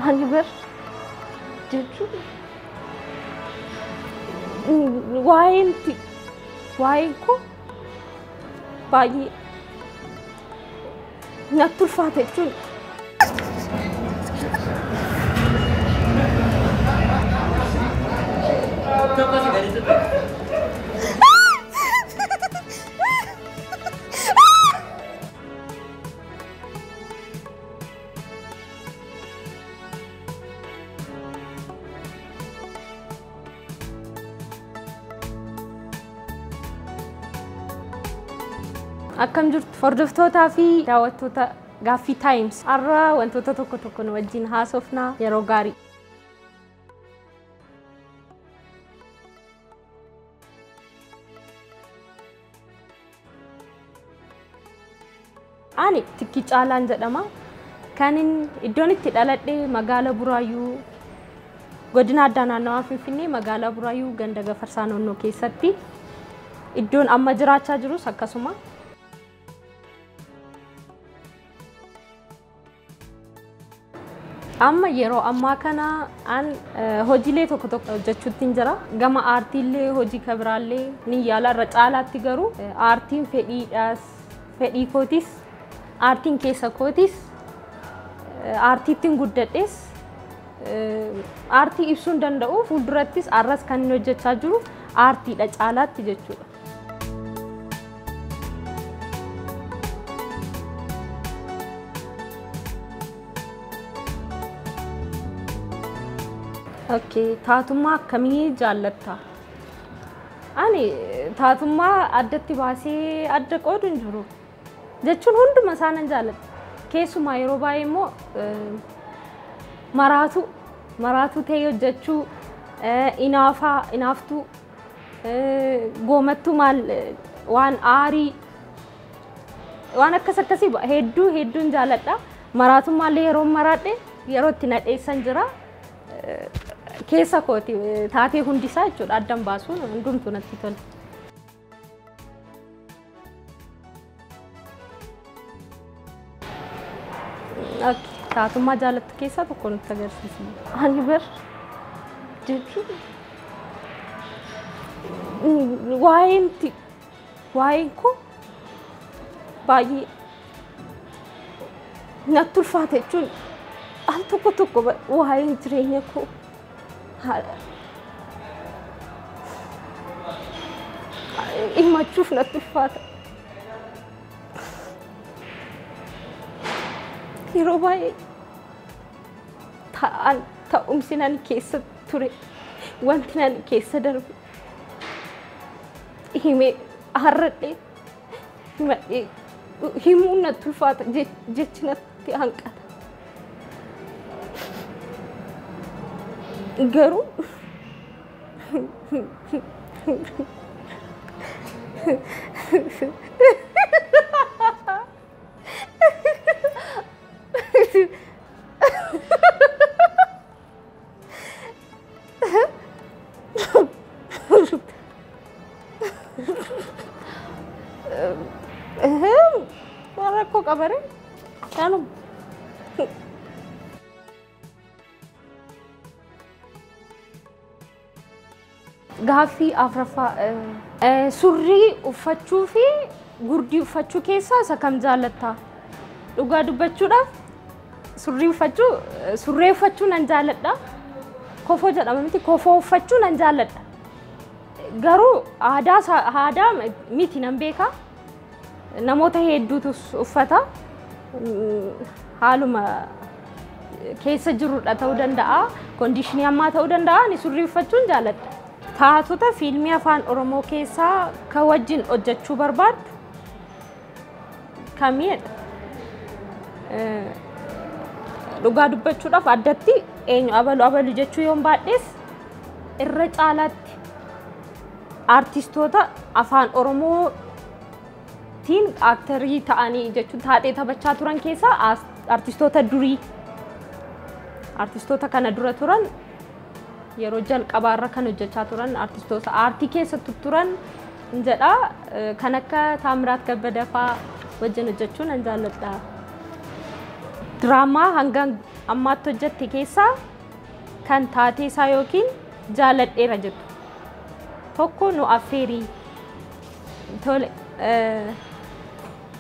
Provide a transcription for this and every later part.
Ani ber jechuun waa'een koo baay'ee natti ulfaate jechuun akkam jirtu hordoftootaa fi daawwattoota Gaaffii Times har'a wantoota tokko nu wajjin haasofnaa yeroo gaarii. Ani Tikki Caalaan jedhama. Kan iddoon itti dhaladhe magaalaa Buraayyuu godina addaa naannawaa Finfinnee magaalaa Buraayyuu ganda Gafarsaa Noonnoo keessatti iddoon amma jiraachaa jirus akkasuma. Amma yeroo ammaa kana an hojiilee tokko hojjechuutti jira. Gama aartiilee hojii kabiraallee ni yaala irra caalaatti garuu aartiin fedhii kootis aartiin keessa kootis aartiittiin guddadhees aartii ibsuun danda'u fuuldurattis arras kan inni hojjechaa jiru aartiidha caalaatti jechuudha. Okay, taatummaa akkamii jaallatta? Ani taatummaa addatti baasee adda qoodu hin jiru. Jechuun hunduma isaanan jaalladha. Keessumaa yeroo baay'ee immoo maraatuu ta'ee hojjechuu inaaftuu goomattuu maal waan aarii waan akkasii hedduun jaalladha. Maraatummaa yeroo maraadhe yeroo itti nadheessan jira. Keessa kooti taatee hundisaa jechuudha addan baasuun hundumtuu natti tola. Taatummaa jaallattu keessaa tokko nutti agarsiisi. Ani ber jechuun waa'een koo baay'ee natti ulfaate jechuun al tokko waa'een jireenya koo himachuuf natti ulfaata. Yeroo baay'ee ta'umsi nan keessa ture wanti nan keessa darbe himee har'adhee himuun natti ulfaata jechi natti hanqata. Garuu rakkoo qabare kanuma. Gaaffii afraffaa surrii uffachuu fi gurdii uffachuu keessaa isa kam jaallatta? Dhugaa dubbachuudhaaf surrii uffachuu nan jaalladha. Kofoo jedhama miti kofoo uffachuu nan jaalladha. Garuu aadaa miti nan beeka. Namoota hedduutu uffata. Haaluma keessa jirudha ta'uu danda'a. Kondiishinii ammaa ta'uu danda'a. Ani surrii uffachuun jaalladha. Taatota fiilmii afaan Oromoo keessaa kan wajjin hojjechuu barbaaddu kamiidha? Dhugaa dubbachuudhaaf addatti eenyu abalu jechuu yoon baadhees irra caalaatti aartistoota afaan Oromootiin aaktarii ta'anii jechuun taatee taphachaa turan keessaa aartistoota durii aartistoota kana dura turan yeroo jalqabaarra kan hojjechaa turan aartistoota aartii keessatti turan jedha kan akka Taamiraat Gabbadee fa'aa wajjin hojjechuun nan jaalladha. Diraamaa hanga ammaatti hojjette keessaa kan taatee isaa yookiin jaaladheera jettu tokko nu affeerii tole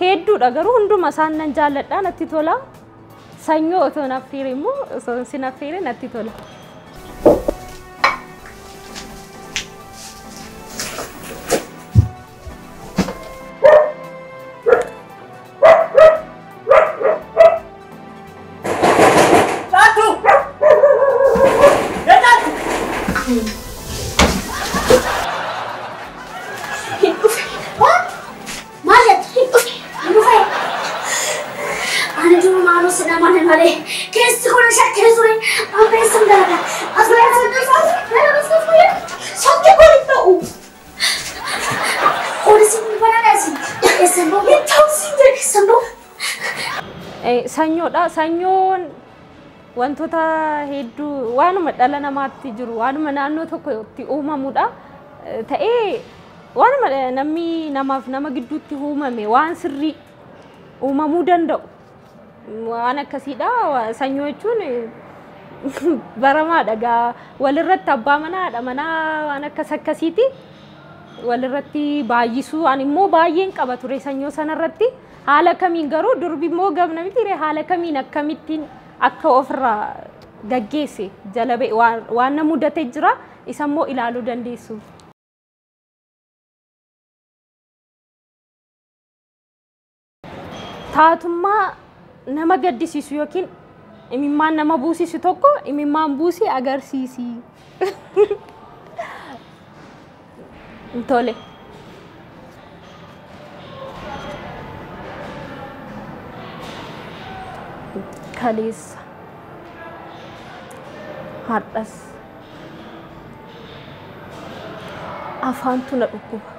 hedduudha garuu hunduma isaan nan jaaladha natti tola sanyoo otoo na affeerii immoo osoo sin affeeree natti tola. Sanyoodha sanyoon wantoota hedduu waanuma dhala namaatti jiru waanuma naannoo tokkotti uumamudha ta'ee waanuma namni namaaf nama gidduutti uumame waan sirrii uumamuu danda'u waan akkasiidha sanyoo jechuun baramaadha gaa walirratti abbaa manaadha manaa waan akkasiiti walirratti baay'isuu ani immoo baay'een qaba ture sanyoo sanarratti haala kamiin garuu durbi immoo gabna miti haala kamiin akkamittiin akka ofirraa gaggeesse jala ba'e waan na mudatee jira isa immoo ilaaluu dandeessu. Taatummaa nama gaddisiisu yookiin imimmaan nama buusisu tokko imimmaan buusii agarsiisi. Tole. Kaleessa har'as afaantu na dhukkuba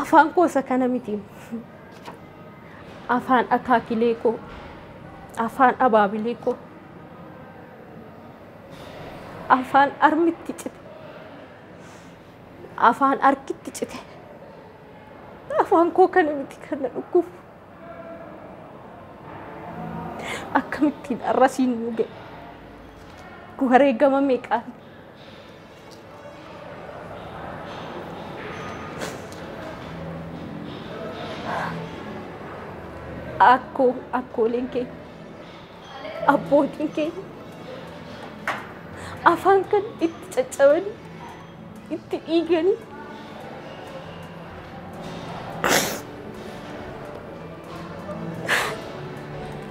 afaan koo isa kana miti afaan akaakilee koo afaan abaabilee koo afaan armitti cite afaan arkitti cite afaan koo kana miti kan na dhukkubu akkamittiin arrasiin nu ga'e wareegama meeqaan akkooleen keenya abbootiin keenya afaan kan itti caccabanii itti dhiiganii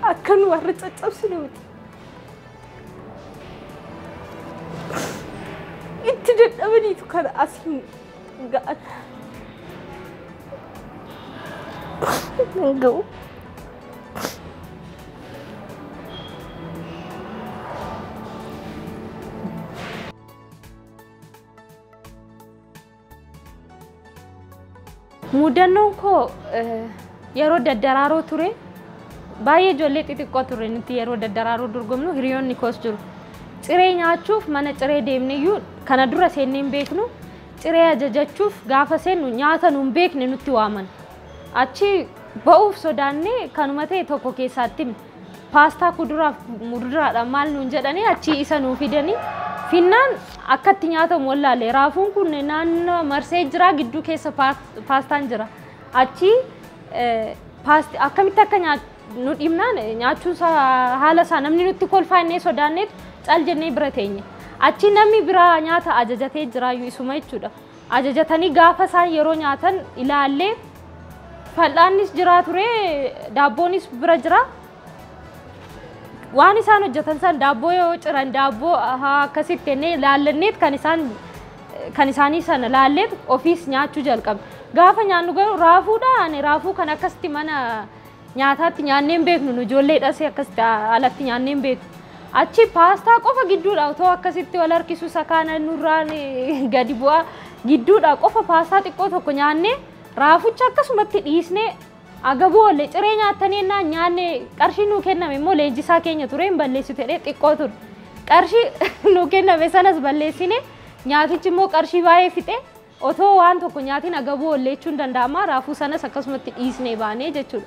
akan warra caccabsine miti itti dadhabaniitu kana asiin ga'an nan ga'u mudannoon koo yeroo daddaraaroo ture baay'ee ijoollee xixiqqoo ture nuti yeroo daddaraaroo dorgomnu hiriyoonni koos jiru ciree nyaachuuf mana ciree deemneyyuu kana dura seennee hin beeknu ciree ajajachuuf gaafa seennu nyaata nu hin beekne nutti waaman achi ba'uuf sodaannee kanuma ta'e tokko keessaatti paastaa kuduraaf muduraadhaan maal nuun jedhanii achi isa nuu fidanii finnaan akkatti nyaatamu wallaalee raafuun kun naannoo marsee jira gidduu keessa paastaan jira achi akkamitti akka nu dhimnaan nyaachuun haala isaa namni nutti kolfaa innee sodaanneet cal jennee bira teenye achi namni biraa nyaata ajajatee jiraayyuu isuma jechuudha ajajatanii gaafa isaan yeroo nyaatan ilaallee fal'aannis jira ture daabboonis bira jira waan isaan hojjetan san daabboo yoo ciran daabboo akkasitti ennee laallanneet kan isaanii sana laalleet ofiis nyaachuu jalqabe gaafa nyaannu garuu raafuudha ani raafuu kan akkasitti mana nyaataatti nyaanneen beeknu nu ijoolleedhas akkasitti alatti nyaanneen beeknu achi paastaa qofa gidduudha otoo akkasitti wal harkisu sakaana nurraan gadi bu'aa gidduudha qofa paastaa xiqqoo tokko nyaannee raafucha akkasumatti dhiisnee agaboolle ciree nyaatanii nyaanne qarshii nuu kenname immoo leenjisaa keenya ture hin balleessitu jedhee xiqqoo ture qarshii nuu kenname sanas balleessine nyaatichi immoo qarshii baay'ee fixe otoo waan tokko nyaatiin agaboolle jechuun danda'ama raafuu sanas akkasumatti dhiisnee baanee jechuudha